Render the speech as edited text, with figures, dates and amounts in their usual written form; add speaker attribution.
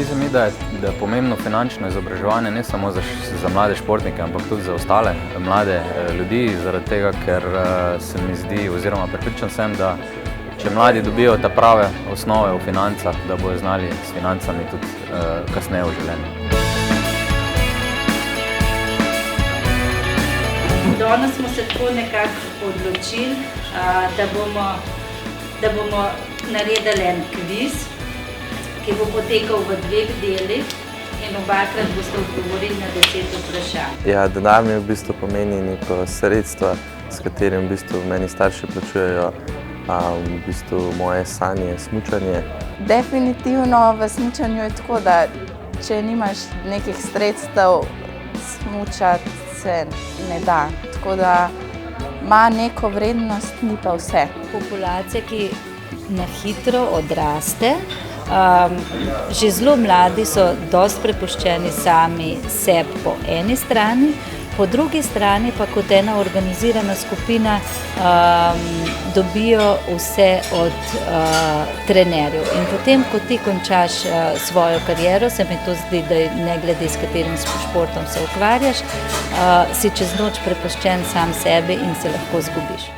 Speaker 1: Zdi se mi, da je pomembno finančno izobraževanje ne samo za mlade športnike, ampak tudi za ostale mlade ljudi, zaradi tega, ker se mi zdi, oziroma prepričan sem, da če mladi dobijo ta prave osnove v financah, da bodo znali s financami tudi kasneje v življenju.
Speaker 2: Danes smo se tako nekako odločili, da bomo naredili en kviz, ki bo potekal v 2 delih in obakrat boste odgovorili na 10 vprašanj.
Speaker 3: Ja, denar mi v bistvu pomeni neko sredstvo, s katerim v bistvu meni starši plačujejo v bistvu moje sanje, smučanje.
Speaker 4: Definitivno v smučanju je tako, da če nimaš nekih sredstev, smučati se ne da. Tako da ima neko vrednost, ni pa vse.
Speaker 2: Populacija, ki na hitro odraste, že zelo mladi so dosti prepuščeni sami sebi po eni strani, po drugi strani pa kot ena organizirana skupina dobijo vse od trenerjev. In potem, ko ti končaš svojo kariero, se mi to zdi, da ne glede s katerim športom se ukvarjaš, si čez noč prepuščen sam sebi in se lahko zgubiš.